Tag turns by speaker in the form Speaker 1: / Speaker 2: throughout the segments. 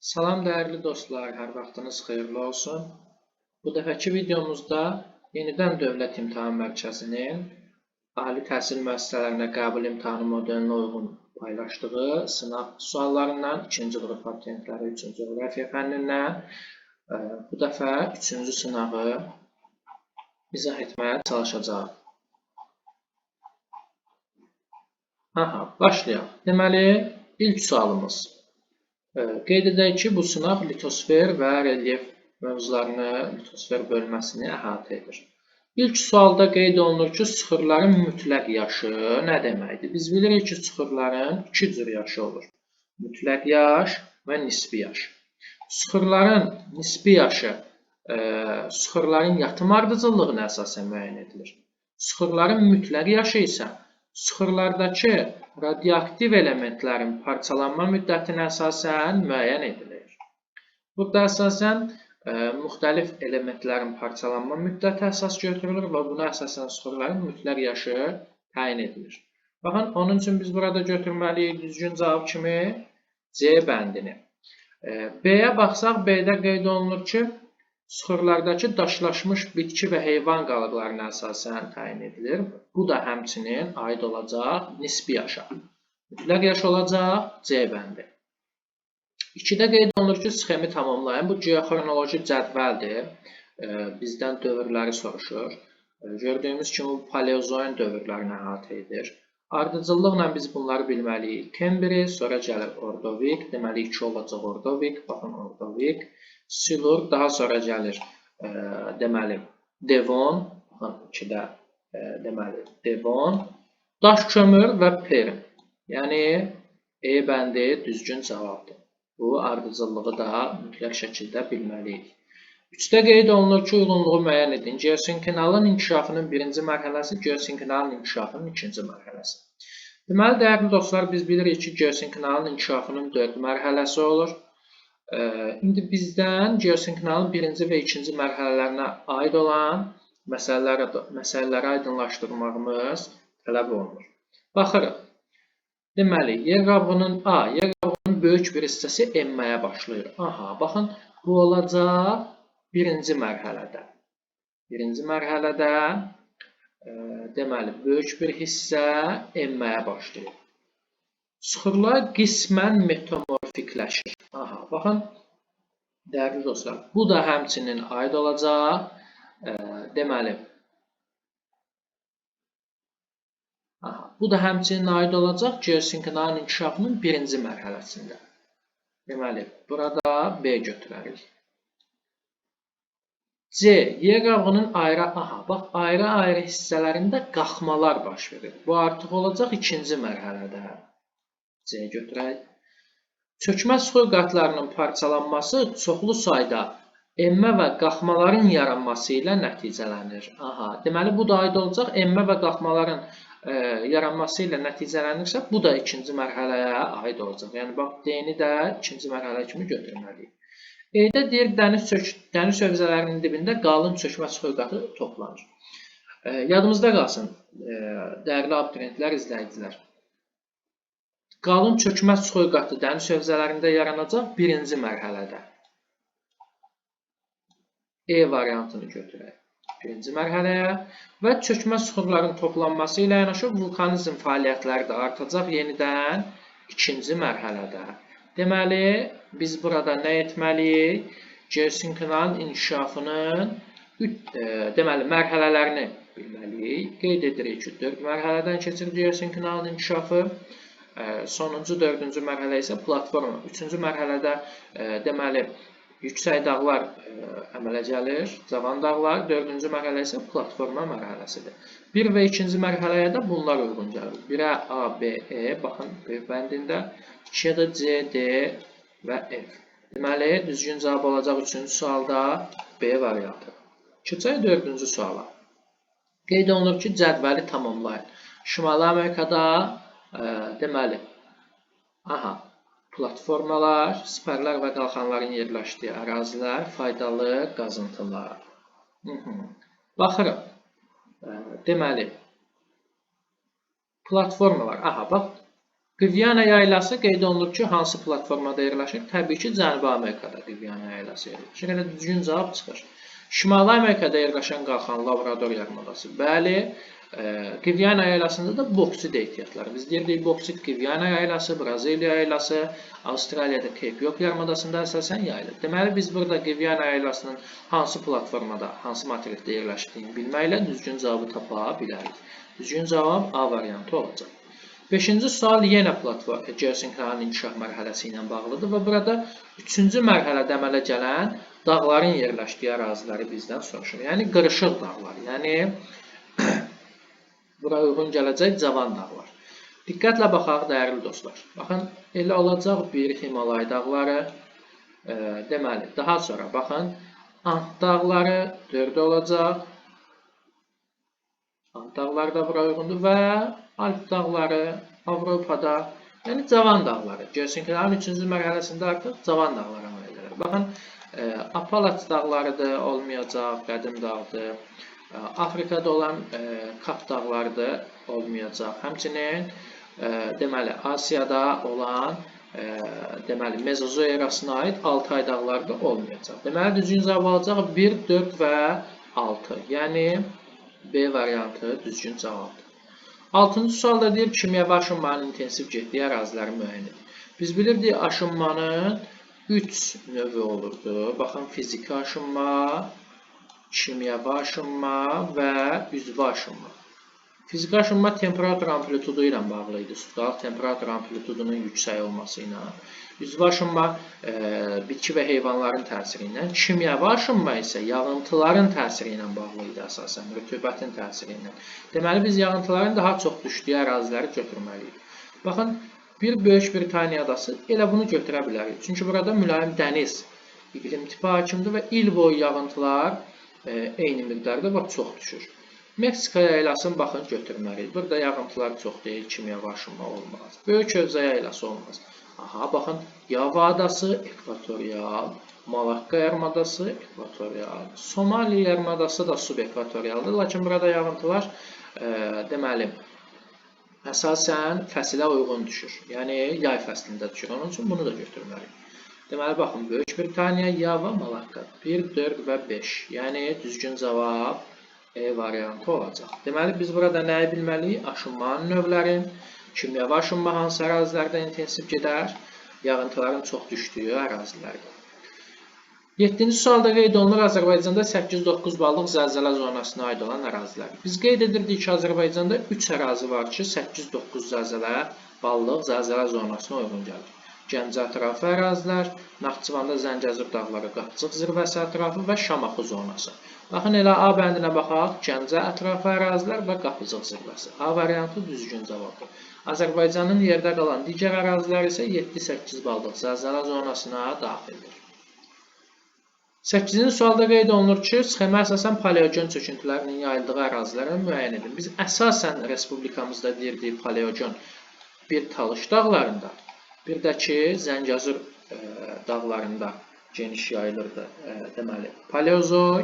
Speaker 1: Salam dəyərli dostlar, hər vaxtınız xeyirli olsun. Bu dəfəki videomuzda yenidən Dövlət İmtahan Mərkəzinin ali təhsil müəssisələrinə qəbul imtahanı modelinə uyğun paylaşdığı sınaq suallarından ikinci qrup abituriyentləri üçün coğrafiya fənnindən bu dəfə üçüncü sınağı izah etməyə çalışacağım. Başlayaq. Deməli, ilk sualımız. Qeyd edək ki, bu sınaq litosfer və relyef mövzularını, litosfer bölməsini əhatə edir. İlk sualda qeyd olunur ki, sıxırların mütləq yaşı nə deməkdir? Biz bilirik ki, sıxırların iki cür yaşı olur. Mütləq yaş və nisbi yaş. Sıxırların nisbi yaşı sıxırların yatım ardıcıllığına əsasən müəyyən edilir. Sıxırların mütləq yaşı isə sıxırlardakı radioaktiv elementlərin parçalanma müddətinə əsasən müəyyən edilir. Burada əsasən müxtəlif elementlərin parçalanma müddəti əsas götürülür və buna əsasən sıxırların mütləq yaşı təyin edilir. Baxın, onun üçün biz burada götürməliyik düzgün cavab kimi C bəndini. B-yə baxsaq, B-də qeyd olunur ki, sıxırlardakı daşlaşmış bitki və heyvan qalıqlarına əsasən təyin edilir. Bu da həmçinin aid olacaq nisbi yaşa. Mütləq yaş olacaq C bəndi. 2-də qeyd olunur ki, sxemi tamamlayın. Bu geoxronoloji cədvəldir. Bizdən dövrləri soruşur. Gördüyümüz kimi bu paleozoin dövrlərini əhatə edir. Ardıcıllıqla biz bunları bilməliyik. Kembri, sonra gəlir Ordovik. Deməli 2 olacaq Ordovik. Baxın Ordovik. Silur, daha sonra gəlir deməli Devon. Baxın 2-də deməli Devon. Daş kömür və Perm. Yəni E bəndi düzgün cavabdır. Bu ardıcıllığı da mütləq şəkildə bilməliyik. 3-də qeyd olunur ki, uyğunluğu müəyyən edin. Geosinklinalın inkişafının birinci mərhələsi, geosinklinalın inkişafının ikinci mərhələsi. Deməli, dəyərli dostlar, biz bilirik ki, geosinklinalın inkişafının 4 mərhələsi olur. İndi bizdən geosinklinalın birinci və ikinci mərhələlərinə aid olan məsələləri aydınlaşdırmağımız tələb olunur. Baxırıq. Deməli, yer qabığının böyük bir hissəsi enməyə başlayır. Baxın, bu olacaq birinci mərhələdə. Birinci mərhələdə deməli, böyük bir hissə enməyə başlayır. Sıxırlar qismən metamorfikləşir. Baxın, dəyərli dostlar, bu da həmçinin aid olacaq. Deməli, bu da həmçinin aid olacaq geosinklinalın inkişafının birinci mərhələsində. Deməli, burada B götürərik. C. Yer qabığının ayrı-ayrı hissələrində qalxmalar baş verir. Bu artıq olacaq ikinci mərhələdə. C götürək. Çökmə sıxır qatlarının parçalanması çoxlu sayda enmə və qalxmaların yaranması ilə nəticələnir. Deməli, bu da aid olacaq enmə və qalxmaların yaranması ilə nəticələnirsə, bu da ikinci mərhələyə aid olacaq. Yəni, bax, D-ni də ikinci mərhələ kimi götürməliyik. E-də deyir, dəniz hövzələrinin dibində qalın çökmə sıxır qatı toplanır. Yadımızda qalsın, dəyərli abituriyentlər, izləyicilər. Qalın çökmə sıxır qatı dəniz hövzələrində yaranacaq birinci mərhələdə. E variantını götürək. Birinci mərhələyə və çökmə sıxırların toplanması ilə yanaşı vulkanizm fəaliyyətləri də artacaq yenidən ikinci mərhələdə. Deməli, biz burada nə etməliyik? Geosinklinalın inkişafının mərhələlərini bilməliyik. Qeyd edirik ki, 4 mərhələdən keçir geosinklinalın inkişafı. Sonuncu, 4-cü mərhələ isə platforma. 3-cü mərhələdə deməli, yüksək dağlar əmələ gəlir, cavan dağlar. 4-cü mərhələ isə platforma mərhələsidir. 1 və 2-ci mərhələyə də bunlar uyğun gəlir. 1-ə A, B, E, baxın, B bəndində. 2-yə də C, D və F. Deməli, düzgün cavab olacaq 3-cü sualda B variantı. Keçək 4-cü suala. Qeyd olunur ki, cədvəli tamamlayın. Şimali Amerikada deməli, platformalar, sipərlər və qalxanların yerləşdiyi ərazilər, faydalı qazıntılar. Baxırıq. Deməli, platformalar. Bax, Qviana yaylası qeyd olunur ki, hansı platformada yerləşir? Təbii ki, Cənubi Amerikada Qviana yaylası yerləşir. Elə düzgün cavab çıxır. Şimali Amerikada yerləşən qalxan Labrador yarımadası. Bəli, Qviana yaylasında da boksit ehtiyatları. Biz deyirdik boksit Qviana yaylası, Braziliya yaylası, Avstraliyada Cape York yarımadasında əsasən yayılır. Deməli, biz burada Qviana yaylasının hansı platformada, hansı materikdə yerləşdiyini bilməklə düzgün cavabı tapa bilərik. Düzgün cavab A variantı olacaq. 5-ci sual yenə geosinkronun inkişaf mərhələsi ilə bağlıdır və burada 3-cü mərhələdə əmələ gələn dağların yerləşdiyi əraziləri bizdən soruşur. Yəni, qırışıq dağlar. Yəni, bura uyğun gələcək cavan dağlar. Diqqətlə baxaq, dəyərli dostlar. Baxın, elə olacaq bir Himalay dağları. Deməli, daha sonra baxın, Ant dağları 4 olacaq. Ant dağları da bura uyğundur və Alp dağları Avropada, yəni cavan dağları. Geosinkronun 3-cü mərhələsində artıq cavan dağlar əmələ gəlir. Baxın, Apalaç dağlarıdır, olmayacaq, qədim dağdır. Afrikada olan Kap dağlarıdır, olmayacaq. Həmçinin, deməli, Asiyada olan, deməli, Mezozoy erasına aid Altay dağları da olmayacaq. Deməli, düzgün cavab alacaq 1, 4 və 6. Yəni, B variantı düzgün cavabdır. 6-cı sualda deyir, kimyəvi aşınmanın intensiv getdiyi əraziləri müəyyən edir. Biz bilirdik, aşınmanın 3 növü olurdu. Baxın, fiziki aşınma, kimyəvi aşınma və üzvü aşınma. Fiziki aşınma temperatur amplitudu ilə bağlı idi. Sual temperatur amplitudunun yüksək olması ilə. Üzvü aşınma bitki və heyvanların təsiri ilə. Kimyəvi aşınma isə yağıntıların təsiri ilə bağlı idi əsasən, rütubətin təsiri ilə. Deməli, biz yağıntıların daha çox düşdüyü əraziləri götürməliyik. Baxın, bir Böyük Britaniya adası elə bunu götürə bilərik. Çünki burada mülayim dəniz iqlim tipi hakimdir və il boyu yağıntılar eyni miqdarda və çox düşür. Meksika yaylasını baxın götürməliyik. Burada yağıntılar çox deyil, kimyəvi aşınma olmaz. Böyük Özə yaylası olmaz. Aha, baxın, Yava adası ekvatorial, Malakka yarımadası ekvatorial, Somali yarımadası da subekvatorialdır. Lakin burada yağıntılar, deməli, əsasən fəsilə uyğun düşür. Yəni, yay fəslində düşür. Onun üçün bunu da götürməliyik. Deməli, baxın, Böyük Britaniya, Yava, Malakka 1, 4 və 5. Yəni, düzgün cavab E variantı olacaq. Deməli, biz burada nəyi bilməliyik? Aşınmanın növlərin, kimyəvi aşınma hansı ərazilərdə intensiv gedər, yağıntıların çox düşdüyü ərazilərdə. 7-ci sualda qeyd olunur, Azərbaycanda 8-9 ballıq zəlzələ zonasına aid olan ərazilər. Biz qeyd edirdik ki, Azərbaycanda 3 ərazi var ki, 8-9 zəlzələ ballıq zəlzələ zonasına uyğun gəlir. Gəncə ətrafı ərazilər, Naxçıvanda Zəngəzur dağları, Qapçıq zirvəsi ətrafı və Şamaxı zonası. Baxın, elə A bəndinə baxaq, Gəncə ətrafı ərazilər və Qapçıq zirvəsi. A variantı düzgün cavabdır. Azərbaycanın yerdə qalan digər ərazilər isə 7-8 ballıq zəlzələ zonasına daxildir. 8-ci sualda qeyd olunur ki, sxemə əsasən paleogen çöküntülərinin yayıldığı əraziləri müəyyən edin. Biz əsasən respublikamızda deyirdik paleogen bir Talış dağlarında, bir də ki, Zəngəzur dağlarında geniş yayılırdı, deməli, paleozoy.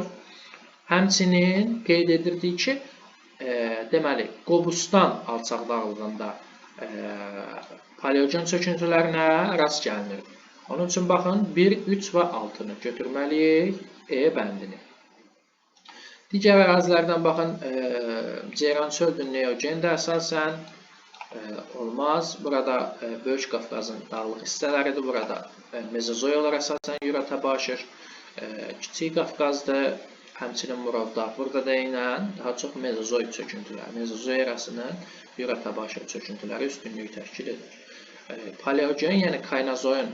Speaker 1: Həmçinin qeyd edirdik ki, deməli, Qobustan alçaq dağlığında paleogen çöküntülərinə rast gəlinir. Onun üçün baxın, 1, 3 və 6-nı götürməliyik, E bəndini. Digər ərazilərdən baxın, Ceyran çöldür, Neogen də əsasən olmaz. Burada Böyük Qafqazın dağlıq hissələridir. Burada Mezozoyalar əsasən Yurata başır. Kiçik Qafqazdır, həmçinin Murovdağ. Burada da eynən daha çox Mezozoy çöküntüləri, Mezozoy erasının Yurata başır çöküntüləri üstünlüyü təşkil edir. Paleogen, yəni Kaynazoyun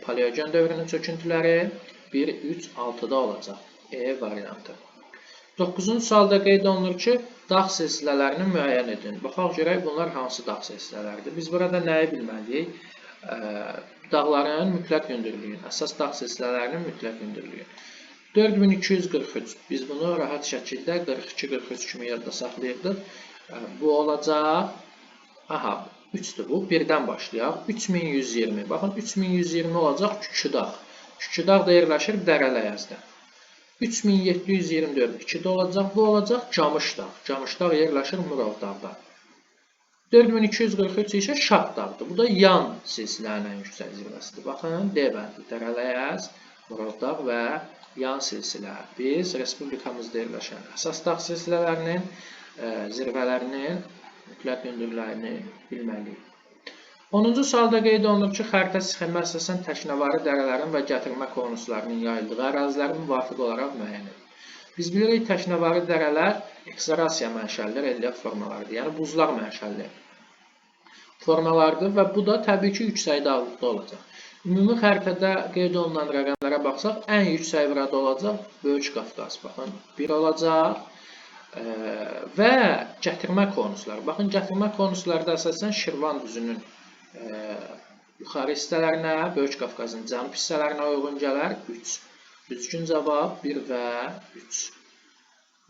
Speaker 1: paleogen dövrünün çöküntüləri 1, 3, 6-da olacaq. E variantı. 9-cu sualda qeyd olunur ki, dağ silsilələrini müəyyən edin. Baxaq görək, bunlar hansı dağ silsilələrdir? Biz burada nəyi bilməliyik? Dağların mütləq hündürlüyün, əsas dağ silsilələrinin mütləq hündürlüyü. 4243. Biz bunu rahat şəkildə 42-43 kimi yadda saxlayırdıq. Bu olacaq. Aha, 3-dür bu. 1-dən başlayaq. 3120. Baxın, 3120 olacaq Küküdağ. Küküdağ da yerləşir Dərələyəzdə. 3724 2-də olacaq. Bu olacaq Camışdağ. Camışdağ yerləşir Murovdağda. 4243 isə Şah dağıdır. Bu da yan silsilənin ən yüksək zirvəsidir. Baxın, D bəndi, Dərələyəz, Murovdağ və yan silsilə. Biz respublikamızda yerləşən əsas dağ silsilələrinin zirvələrinin mütləq hündürlüyünü bilməliyik. 10-cu sualda qeyd olunur ki, xəritə sxemə əsasən təknəvarı dərələrin və gətirmə konuslarının yayıldığı əraziləri müvafiq olaraq müəyyən edilir. Biz bilirik, təknəvarı dərələr ekzarasiya mənşəlli relyef formalarıdır, yəni buzlar mənşəlli formalardır və bu da təbii ki, yüksək dağlıqda olacaq. Ümumi xəritədə qeyd olunan rəqəmlərə baxsaq, ən yüksək burada olacaq Böyük Qafqaz. Baxın, 1 olacaq və gətirmə konusları. Baxın, gətirmə konusları da əsasən Şirvan düzünün yuxarı hissələrinə, Böyük Qafqazın cənub hissələrinə uyğun gələr 3. Düzgün cavab 1 və 3.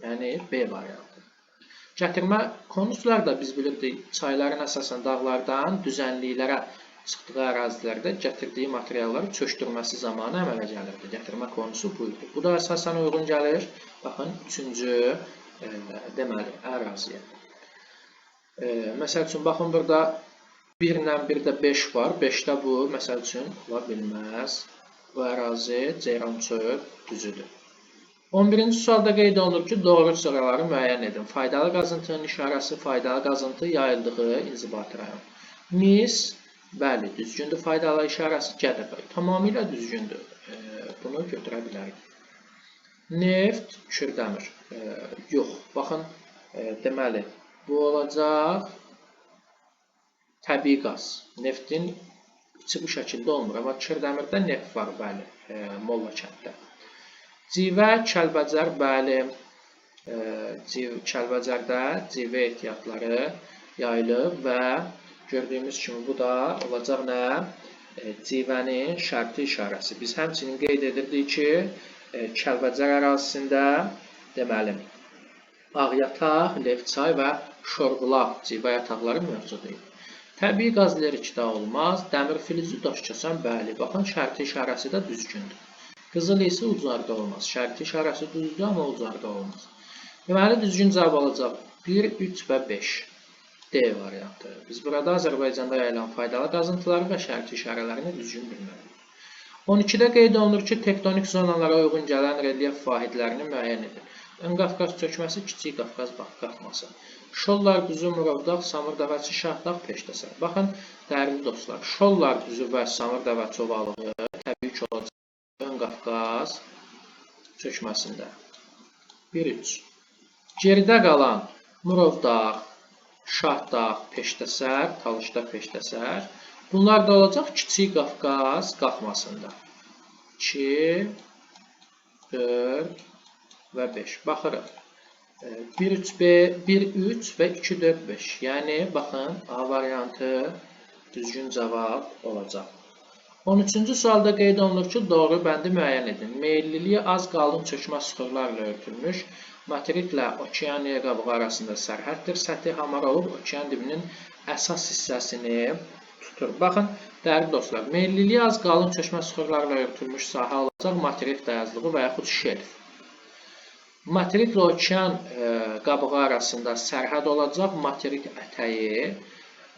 Speaker 1: Yəni B variantı. Gətirmə konusları da biz bilirdik, çayların əsasən dağlardan düzənliklərə çıxdığı ərazilərdə gətirdiyi materialları çökdürməsi zamanı əmələ gəlirdi. Gətirmə konusu buydu. Bu da əsasən uyğun gəlir. Baxın, 3-cü deməli, əraziyə. Məsəl üçün, baxın, burada 1 ilə 1-də 5 var. 5-də bu, məsəl üçün, ola bilməz. Bu ərazi Ceyrançöl düzüdür. 11-ci sualda qeyd olunur ki, doğru sıraları müəyyən edin. Faydalı qazıntının işarəsi, faydalı qazıntı yayıldığı inzibati rayon. Mis, bəli, düzgündür. Faydalı işarəsi Gədəbəy. Tamamilə düzgündür. Bunu götürə bilərik. Neft, Kürdəmir. Yox. Baxın, deməli, bu olacaq təbii qaz. Neftin içi bu şəkildə olmur. Amma Kürdəmirdə neft var, bəli, Molla kənddə. Civə, Kəlbəcər, bəli, Kəlbəcərdə civə ehtiyatları yayılıb və gördüyümüz kimi bu da olacaq nə? Civənin şərti işarəsi. Biz həmçinin qeyd edirdik ki, Kəlbəcər ərazisində deməli, Ağyataq, Levçay və Şorqulaq civə yataqları mövcud idi. Təbii qaz lerikdə olmaz, dəmir filizi daşkəsən, bəli, baxın, şərti işarəsi də düzgündür. Qızıl isə ucarda olmaz. Şərti işarəsi düzdür, amma ucarda olmaz. Deməli, düzgün cavab alacaq 1, 3 və 5. D variantı. Biz burada Azərbaycanda yayılan faydalı qazıntıları və şərti işarələrini düzgün bilməliyik. 12-də qeyd olunur ki, tektonik zonalara uyğun gələn relyef vahidlərini müəyyən edir. Ön Qafqaz çökməsi, Kiçik Qafqaz qalxması. Şollar düzü, Murovdağ, Samırdağaçı, Şahdağ, Peştəsər. Baxın, dəyərli dostlar, Şollar düzü və Samırdağ çobalığı təbii ki olacaq Ön Qafqaz çökməsində. 1-3. Geridə qalan Murovdağ, Şahdağ, Peştəsər, Talışda Peştəsər. Bunlar da olacaq Kiçik Qafqaz qalxmasında. 2, 4 və 5. Baxırıq. 1, 3 və 2, 4, 5. Yəni, baxın, A variantı düzgün cavab olacaq. 13-cü sualda qeyd olunur ki, doğru bəndi müəyyən edin. Meyilliliyi az qalın çökmə süxurlarla örtülmüş, materiklə okeaniya qabığı arasında sərhəddir. Səthi hamar olub, okean dibinin əsas hissəsini tutur. Baxın, dəyərli dostlar, meyilliliyi az qalın çökmə süxurlarla örtülmüş sahə olacaq, materik dayazlığı və yaxud şelf. Materiklə okean qabığı arasında sərhəd olacaq, materik ətəyi.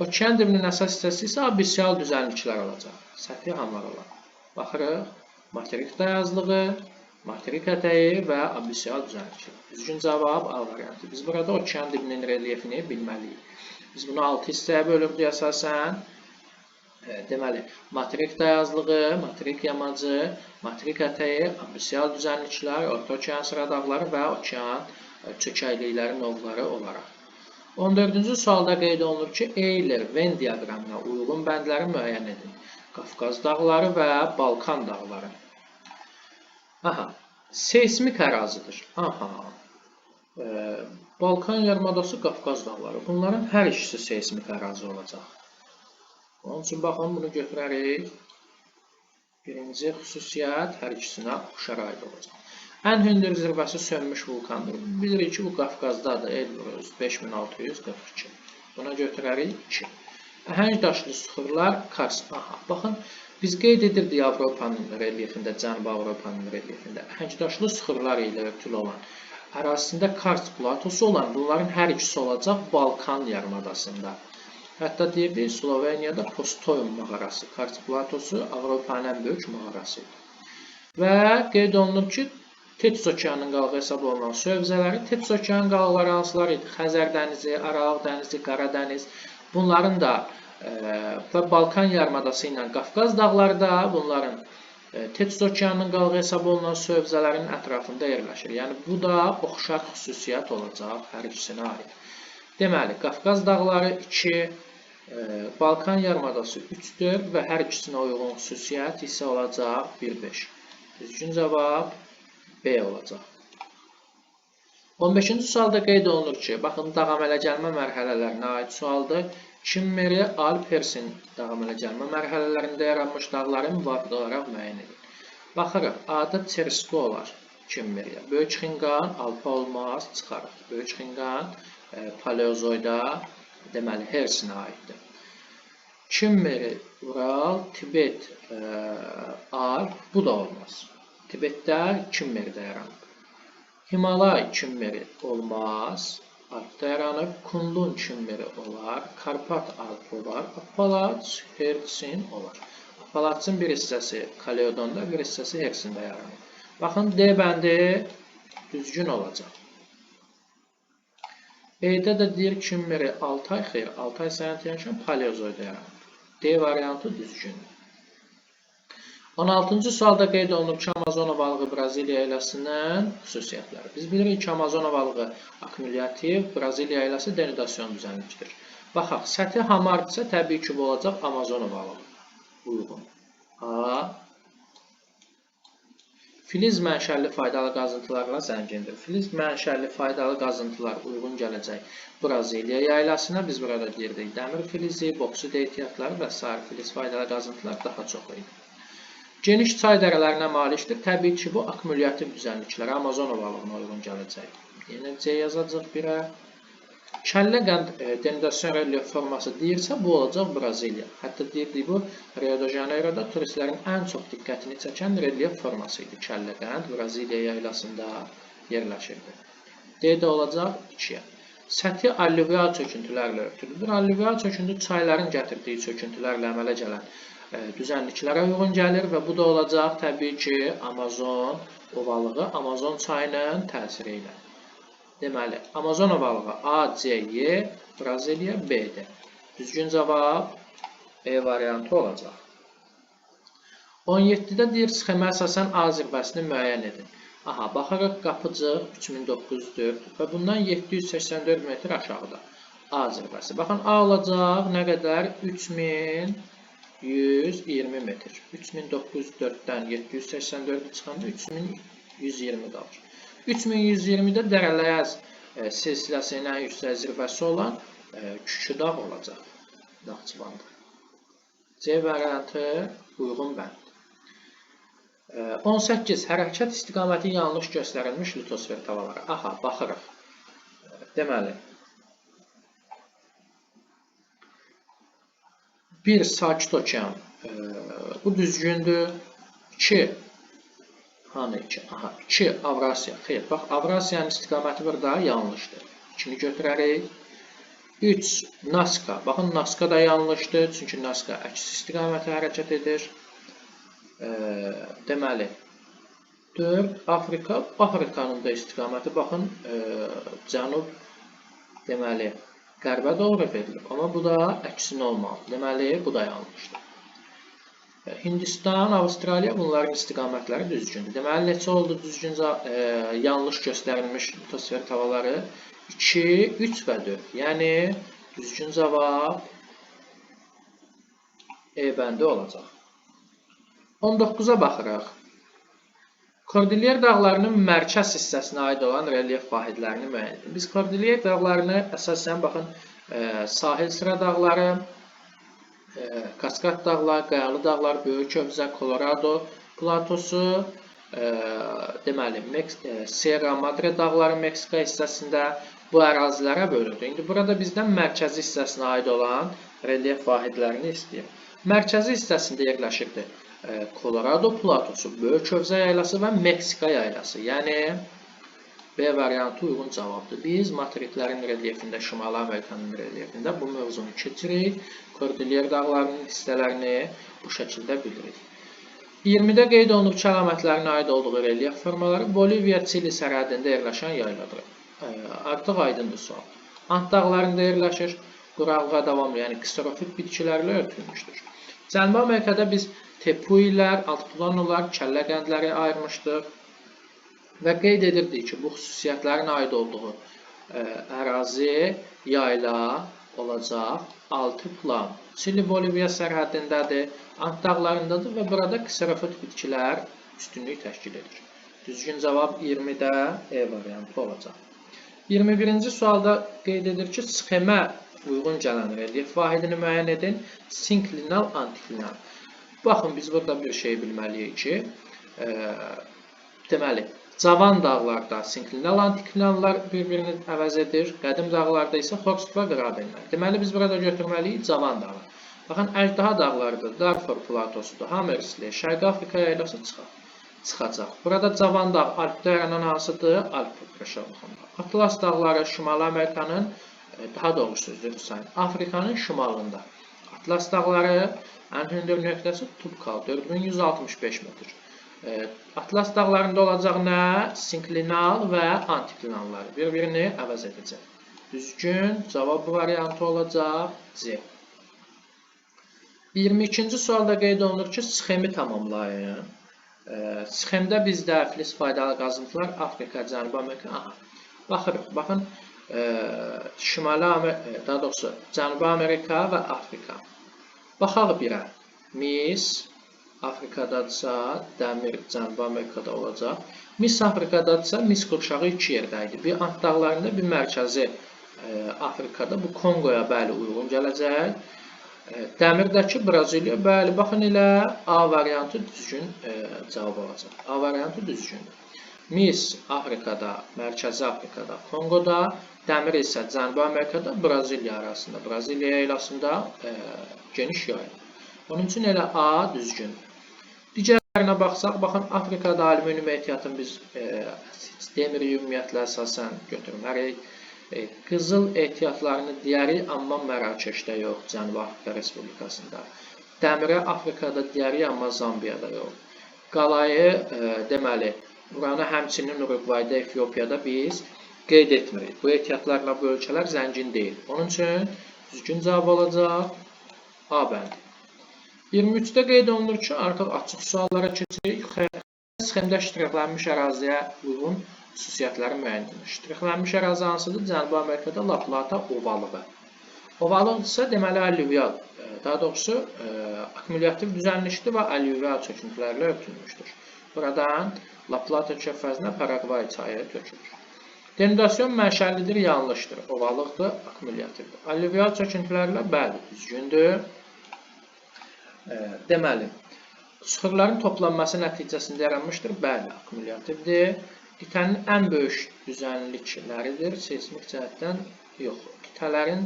Speaker 1: Okean dibinin əsas hissəsi isə abisial düzənliklər olacaq. Səthi hamar olan. Baxırıq, materik dayazlığı, materik ətəyi və abisial düzənliklər. Düzgün cavab A variantı. Biz burada okean dibinin relyefini bilməliyik. Biz bunu 6 hissəyə bölürdük əsasən. Deməli, materik dayazlığı, materik yamacı, materik ətəyi, abisial düzənliklər, orta okean sıra dağları və okean çökəklikləri növləri olaraq. 14-cü sualda qeyd olunur ki, Euler-Venn diaqramına uyğun bəndləri müəyyən edin. Qafqaz dağları və Balkan dağları. Aha, seysmik ərazidir. Aha, Balkan yarımadası, Qafqaz dağları. Bunların hər ikisi seysmik ərazi olacaq. Onun üçün, baxın, bunu götürərik. Birinci xüsusiyyət hər ikisinə oxşar aid olacaq. Ən hündür zirvəsi sönmüş vulkandır. Bilirik ki, bu Qafqazdadır. Elbrus 5642. Buna götürərik 2. Əhəng daşlı süxurlar Kars. Aha, baxın, biz qeyd edirdik Avropanın relyefində, Cənubi Avropanın relyefində. Əhəng daşlı süxurlar ilə örtülü olan, ərazisində Kars platosu olan, bunların hər ikisi olacaq Balkan yarımadasında. Hətta deyirdik, Sloveniyada Postoyum mağarası, Kars platosu Avropanın ən böyük mağarasıdır. Və qeyd olunur ki, Tetis okeanının qalığı hesab olunan su hövzələri, Tetis okeanının qalıqları hansılar idi? Xəzər dənizi, Aralıq dənizi, Qara dəniz. Bunların da və Balkan yarımadası ilə Qafqaz dağları da bunların Tetis okeanının qalığı hesab olunan su hövzələrinin ətrafında yerləşir. Yəni, bu da oxşar xüsusiyyət olacaq hər ikisinə aid. Deməli, Qafqaz dağları 2, Balkan yarımadası 3-4 və hər ikisinə uyğun xüsusiyyət isə olacaq 1-5. Düzgün cavab B olacaq. 15-ci sualda qeyd olunur ki, baxın, dağ-əmələ gəlmə mərhələlərinə aid sualdır. Kimmeri, Alpersin dağ-əmələ gəlmə mərhələlərində yaranmış dağları müvafiq olaraq müəyyən edin. Baxırıq, A-da Çerski olar Kimmeriyə. Böyük Xinqan, Alpa olmaz, çıxarıq. Böyük Xinqan Paleozoyda, deməli, Hersinə aiddir. Kimmeri, Ural, Tibet, Alp, bu da olmaz. Tibetdə Kimmeridə yaranıb. Himalay Kimmeri olmaz, Alpda yaranıb. Kunlun Kimmeri olar, Karpat Alp olar, Apalaç, Hersin olar. Apalaçın bir hissəsi Kaledonda, bir hissəsi Hersində yaranıb. Baxın, D bəndi düzgün olacaq. B-də də deyir Kimmeri Altay, xeyr, Altay sənətiyən Paleozoyda yaranıb. D variantı düzgündür. 16-cı sualda qeyd olunub ki, Amazona balığı Braziliya yaylasının xüsusiyyətləri. Biz bilirik ki, Amazona balığı akkumulyativ, Braziliya yaylası denudasyon düzənlikdir. Baxaq, səthi hamardirsə, təbii ki, bu olacaq Amazona balığı. Uyğun. A. Filiz mənşəlli faydalı qazıntılarla zəngindir. Filiz mənşəlli faydalı qazıntılar uyğun gələcək Braziliya yaylasına. Biz burada deyirdik, dəmir filizi, boksit ehtiyatları və s. filiz faydalı qazıntılar daha çox idi. Geniş çay dərələrinə malikdir. Təbii ki, bu akkumulyativ düzənliklərə Amazona balığına uyğun gələcək. Yenə C yazacaq 1-ə. Kəllə qənd denudasyon relyef forması deyirsə, bu olacaq Braziliya. Hətta deyirdik, bu Rio de Janeiro'da turistlərin ən çox diqqətini çəkən relyef forması idi. Kəllə qənd Braziliya yaylasında yerləşirdi. D də olacaq 2-yə. Səthi alluvial çöküntülərlə örtülüdür. Alluvial çöküntü çayların gətirdiyi çöküntülərlə əmələ gələn düzənliklərə uyğun gəlir və bu da olacaq təbii ki, Amazon ovalığı, Amazon çayının təsiri ilə. Deməli, Amazona balığı A, C, Y, Braziliya, B-dir. Düzgün cavab E variantı olacaq. 17-də deyir, sxemə əsasən A zirvəsini müəyyən edin. Aha, baxarıq, Qapıcıq 3904 və bundan 784 metr aşağıda A zirvəsi. Baxın, A olacaq nə qədər? 3120 metr. 3904-dən 784 çıxanda 3120 qalır. 3120-də Dərələyəz silsiləsinin yüksək zirvəsi olan Küküdağ olacaq. Naxçıvanda. C variantı uyğun bənd. 18. Hərəkət istiqaməti yanlış göstərilmiş litosfer tavalары. Aha, baxırıq. Deməli, bir sakit okean. Bu düzgündür. 2. Hanı 2? Aha, 2 Avrasiya. Xeyr, bax, Avrasiyanın istiqaməti burada yanlışdır. 2-ni götürərik. 3 Naska. Baxın, Naska da yanlışdır. Çünki Naska əks istiqamətə hərəkət edir. Deməli, 4 Afrika. Afrikanın da istiqaməti, baxın, cənub, deməli, qərbə doğru verilir. Amma bu da əksin olmalı. Deməli, bu da yanlışdır. Hindistan, Avstraliya bunların istiqamətləri düzgündür. Deməli, neçə oldu düzgün yanlış göstərilmiş litosfer tavalары? 2, 3 və 4. Yəni, düzgün cavab E bəndi olacaq. 19-a baxırıq. Kordilyer dağlarının mərkəz hissəsinə aid olan relyef vahidlərini müəyyən edin. Biz Kordilyer dağlarını əsasən, baxın, sahil sıra dağları, Kaskad dağlar, Qayalı dağlar, Böyük Hövzə, Colorado platosu, deməli, Sierra Madre dağları Meksika hissəsində bu ərazilərə bölündü. İndi burada bizdən mərkəzi hissəsinə aid olan relyef vahidlərini istəyir. Mərkəzi hissəsində yerləşirdi Colorado platosu, Böyük Hövzə yaylası və Meksika yaylası. Yəni, B variantı uyğun cavabdır. Biz materiklərin relyefində, Şimali Amerikanın relyefində bu mövzunu keçirik. Kordilyer dağlarının hissələrini bu şəkildə bilirik. 20-də qeyd olunub ki, əlamətlərin aid olduğu relyef formaları Boliviya-Çili sərhədində yerləşən yayladır. Artıq aydındır sual. Ant dağlarında yerləşir, quraqlığa davamlı, yəni kserofit bitkilərlə örtülmüşdür. Cənubi Amerikada biz tepuilər, altplanolar, kəlləqəndləri ayırmışdıq və qeyd edirdik ki, bu xüsusiyyətlərin aid olduğu ərazi, yayla olacaq, altiplan. Çili-Boliviya sərhədindədir, Ant dağlarındadır və burada kserofit bitkilər üstünlük təşkil edir. Düzgün cavab 20-də E variantı olacaq. 21-ci sualda qeyd edir ki, sxemə uyğun gələn relyef vahidini müəyyən edin. Sinklinal, antiklinal. Baxın, biz burada bir şey bilməliyik ki, deməli, cavan dağlarda sinklinal, antiklinallar bir-birini əvəz edir. Qədim dağlarda isə Horst və Grabenlər. Deməli, biz burada götürməliyik cavan dağı. Baxın, əjdaha dağlarıdır, Darfur platosudur, Hammersli, Şərqi Afrika yaylası çıxacaq. Burada cavan dağ Alpdə yaranan hansıdır? Alp Rəşabuxunda. Atlas dağları Şimali Amerikanın, daha doğrusu Afrikanın şimalında. Atlas dağları ən hündür nöqtəsi Tubkal, 4165 metr. Atlas dağlarında olacaq nə? Sinklinal və antiklinallar bir-birini əvəz edəcək. Düzgün cavab variantı olacaq C. 22-ci sualda qeyd olunur ki, sxemi tamamlayın. Sxemdə bizdə flis faydalı qazıntılar Afrika, Cənubi Amerika. Baxırıq, baxın, daha doğrusu Cənubi Amerika və Afrika. Baxaq birə. Mis Afrikadadsa, dəmir Cənubi Amerikada olacaq. Mis Afrikadadsa, mis qurşağı iki yerdə idi. Bir Ant dağlarında, bir mərkəzi Afrikada. Bu Kongoya bəli uyğun gələcək. Dəmirdəki Braziliya, bəli, baxın elə A variantı düzgün cavab olacaq. A variantı düzgündür. Mis Afrikada, Mərkəzi Afrikada, Kongoda, dəmir isə Cənubi Amerikada, Braziliya arasında, Braziliya yaylasında geniş yayılır. Onun üçün elə A düzgündür. Digərlərinə baxsaq, baxın, Afrikada alüminium ehtiyatını biz demiri ümumiyyətlə əsasən götürmərik. Qızıl ehtiyatlarını deyərik, amma Mərakeşdə yox, Cənubi Afrika Respublikasında. Dəmirə Afrikada deyərik, amma Zambiyada yox. Qalayı, deməli, buranı həmçinin Uruqvayda, Efiopiyada biz qeyd etmirik. Bu ehtiyatlarla bu ölkələr zəngin deyil. Onun üçün düzgün cavab olacaq A bəndi. 23-də qeyd olunur ki, artıq açıq suallara keçirik. Sxemdə ştrixlənmiş əraziyə uyğun xüsusiyyətləri müəyyən edilir. Ştrixlənmiş ərazi hansıdır? Cənubi Amerikada La Plata ovalığı. Ovalıq isə deməli allüvial, daha doğrusu akkumulyativ düzənlikdir və allüvial çöküntülərlə örtülmüşdür. Buradan La Plata körfəzinə Paragvay çayı tökülür. Denudasyon mənşəlidir, yanlışdır. Ovalıqdır, akkumulyativdir. Allüvial çöküntülərlə bəli, düzgündür. Deməli, sıxırların toplanması nəticəsində yaranmışdır. Bəli, akkumulyativdir. Qitənin ən böyük düzənlikləridir. Seismik cəhətdən yox. Qitələrin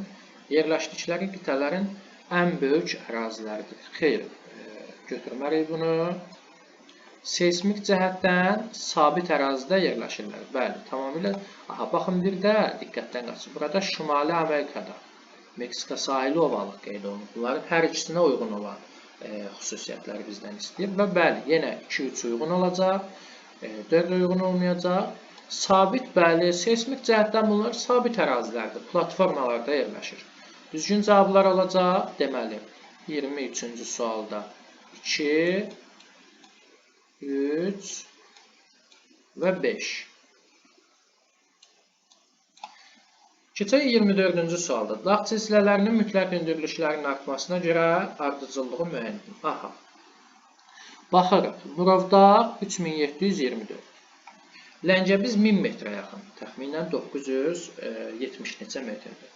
Speaker 1: yerləşdikləri qitələrin ən böyük əraziləridir. Xeyr, götürməliyik bunu. Seismik cəhətdən sabit ərazidə yerləşirlər. Bəli, tamamilə. Baxın, bir də diqqətdən qaçın. Burada Şimali Amerikada Meksika sahili ovalıq qeyd olunur. Bunların hər ikisinə uyğun olan xüsusiyyətləri bizdən istəyir. Və bəli, yenə 2-3 uyğun olacaq. 4 uyğun olmayacaq. Sabit, bəli, seismik cəhətdən bunlar sabit ərazilərdir. Platformalarda yerləşir. Düzgün cavablar olacaq. Deməli, 23-cü sualda 2, 3 və 5. Keçək 24-cü sualda. Dağ silsilələrinin mütləq hündürlüklərinin artmasına görə ardıcıllığı müəyyən edin. Aha. Baxırıq. Murovdağ 3724. Ləncəbiz 1000 metrə yaxın. Təxminən 970 neçə metrdir.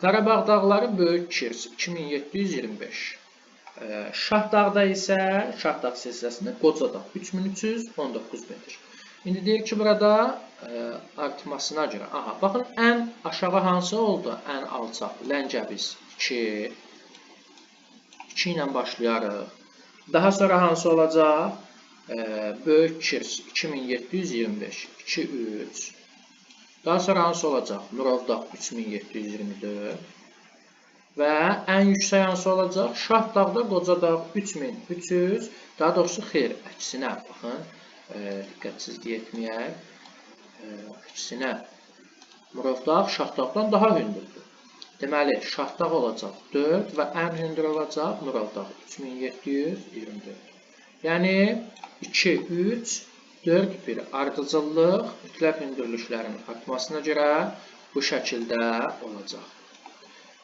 Speaker 1: Qarabağ dağları Böyük Kirs 2725. Şahdağda isə Şahdağ silsiləsində Qocadağ 3319 metr. İndi deyir ki, burada artmasına görə. Aha, baxın, ən aşağı hansı oldu? Ən alçaq. Ləncəbiz 2. 2 ilə başlayarıq. Daha sonra hansı olacaq? Böyük Kirs 2725, 2-3. Daha sonra hansı olacaq? Murovdağ 3724. Və ən yüksək hansı olacaq? Şahdağda Qocadağ 3300. Daha doğrusu xeyr, əksinə baxın. Diqqətsizlik etməyək. Əksinə Murovdağ Şahdağdan daha hündürdür. Deməli, Şahdağ olacaq 4 və ən hündür olacaq Murovdağ 3724. Yəni 2, 3, 4 bir ardıcıllıq mütləq hündürlüklərin artmasına görə bu şəkildə olacaq.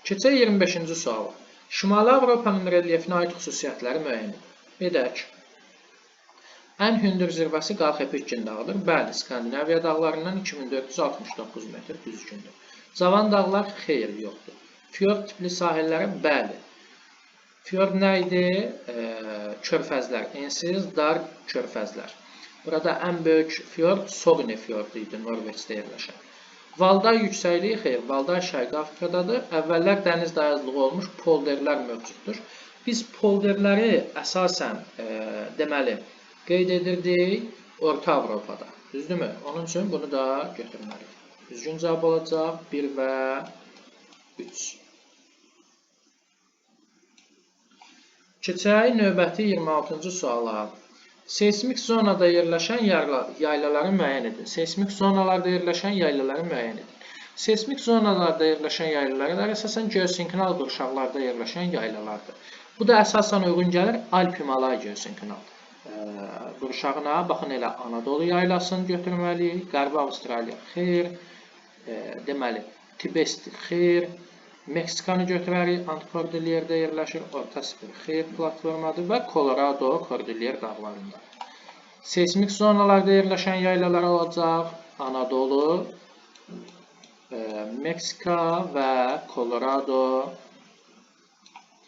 Speaker 1: Keçək 25-ci suala. Şimali Avropanın relyefinə aid xüsusiyyətləri müəyyən edək. Ən hündür zirvəsi Qalxepikkin dağıdır. Bəli, Skandinaviya dağlarından 2469 metr düzgündür. Cavan dağlar xeyr yoxdur. Fjord tipli sahilləri bəli. Fjord nə idi? Körfəzlər, ensiz, dar körfəzlər. Burada ən böyük fjord Sogne fjordu idi, Norveçdə yerləşən. Valday yüksəkliyi xeyr, Valday Şərqi Afrikadadır. Əvvəllər dəniz dayazlığı olmuş polderlər mövcuddur. Biz polderləri əsasən deməli qeyd edirdik Orta Avropada. Düzdürmü? Onun üçün bunu da götürməliyik. Düzgün cavab olacaq 1 və 3. Keçək növbəti 26-cı suala. Seysmik zonada yerləşən yaylaları müəyyən edin. Seysmik zonalarda yerləşən yaylaları müəyyən edin. Seysmik zonalarda yerləşən yaylalar əsasən geosinklinal qurşaqlarda yerləşən yaylalardır. Bu da əsasən uyğun gəlir Alp-Himalay geosinklinal qurşağına. Baxın, elə Anadolu yaylasını götürməliyik. Qərbi Avstraliya xeyr. Deməli, Tibet xeyr. Meksikanı götürərik, Antkordilyerdə yerləşir, Orta Sibir xeyr platformadır və Colorado Kordilyer dağlarında. Seysmik zonalarda yerləşən yaylalar olacaq Anadolu, Meksika və Colorado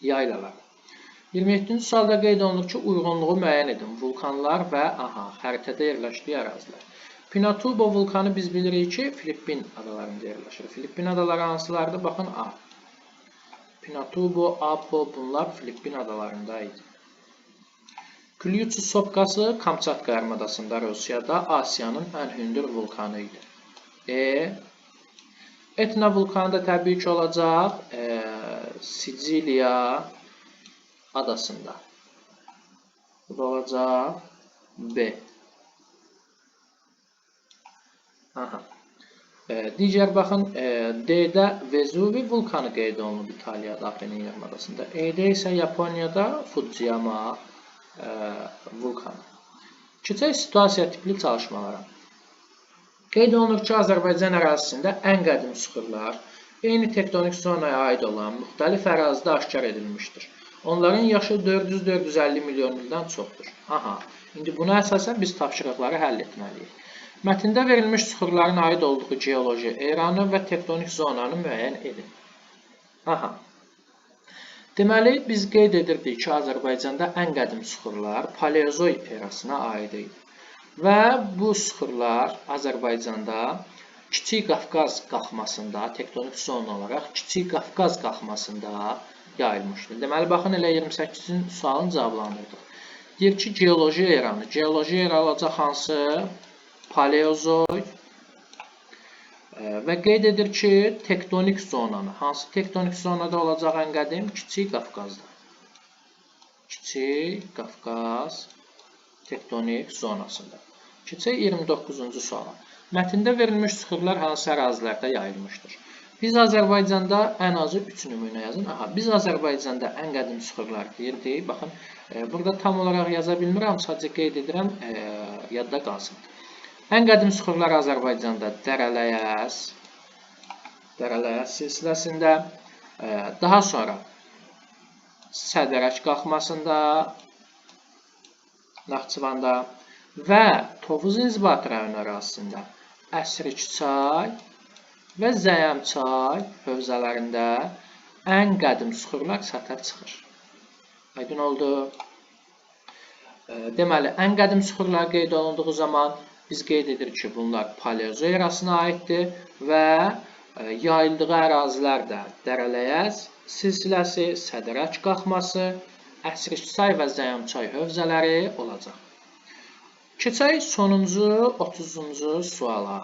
Speaker 1: yaylalar. 27-ci sualda qeyd olunur ki, uyğunluğu müəyyən edin. Vulkanlar və xəritədə yerləşdiyi ərazilər. Pinatubo vulkanı biz bilirik ki, Filippin adalarında yerləşir. Filippin adaları hansılardır? Baxın, A. Pinatubo, Apo, bunlar Filippin adalarında idi. Klyuçu Sopkası Kamçatka yarımadasında, Rusiyada, Asiyanın ən hündür vulkanı idi. Etna vulkanı da təbii ki olacaq Siciliya adasında. Bu da olacaq B. Digər baxın, D-də Vezuvi vulkanı qeyd olunub İtaliyada, Apenin yarımadasında. E-də isə Yaponiyada Fujiyama vulkanı. Keçək situasiya tipli çalışmalara. Qeyd olunur ki, Azərbaycan ərazisində ən qədim süxurlar eyni tektonik zonaya aid olan müxtəlif ərazidə aşkar edilmişdir. Onların yaşı 400-450 milyon ildən çoxdur. İndi buna əsasən biz tapşırıqları həll etməliyik. Mətndə verilmiş süxurların aid olduğu geoloji eranı və tektonik zonanı müəyyən edin. Deməli, biz qeyd edirdik ki, Azərbaycanda ən qədim süxurlar Paleozoy erasına aid idi. Və bu süxurlar Azərbaycanda Kiçik Qafqaz qalxmasında, tektonik zona olaraq Kiçik Qafqaz qalxmasında yayılmışdır. Deməli, baxın, elə 28-ci sualın cavablandırdıq. Deyir ki, geoloji eranı. Geoloji era olacaq hansı? Paleozoy və qeyd edir ki, tektonik zonanı. Hansı tektonik zonada olacaq ən qədim? Kiçik Qafqazda. Kiçik Qafqaz tektonik zonasında. Keçək 29-cu suala. Mətndə verilmiş süxurlar hansı ərazilərdə yayılmışdır? Biz Azərbaycanda ən azı 3 nümunə yazın. Biz Azərbaycanda ən qədim süxurlar deyirdik. Baxın, burada tam olaraq yaza bilmirəm, sadəcə qeyd edirəm, yadda qalsın. Ən qədim süxurlar Azərbaycanda Dərələyəz silsiləsində, daha sonra Sədərək qalxmasında, Naxçıvanda və Tovuz İnzibat rayonu ərazisində Əsrik çay və Zəyəm çay hövzələrində ən qədim süxurlar səthə çıxır. Aydın oldu. Deməli, ən qədim süxurlar qeyd olunduğu zaman biz qeyd edirik ki, bunlar Paleozoy erasına aiddir və yayıldığı ərazilər də Dərələyəz silsiləsi, Sədərək qalxması, Əsrik çay və Zəyəm çay hövzələri olacaq. Keçək sonuncu 30-cu suala.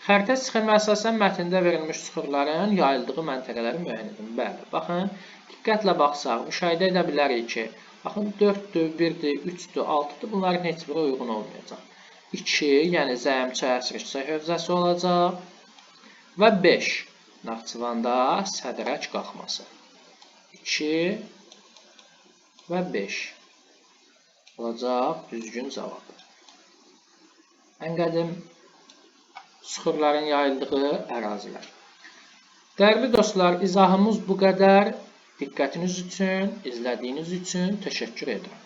Speaker 1: Xəritə sxemə əsasən mətndə verilmiş süxurların yayıldığı məntəqələri müəyyən edin. Bəli, baxın, diqqətlə baxsaq, müşahidə edə bilərik ki, baxın, 4-dür, 1-dir, 3-dür, 6-dır, bunların heç biri uyğun olmayacaq. 2, yəni zəmçə əsrikçə hövzəsi olacaq və 5, Naxçıvanda sədrək qalxması. 2 və 5 olacaq düzgün cavab. Ən qədim süxurların yayıldığı ərazilər. Dəyərli dostlar, izahımız bu qədər. Diqqətiniz üçün, izlədiyiniz üçün təşəkkür edirəm.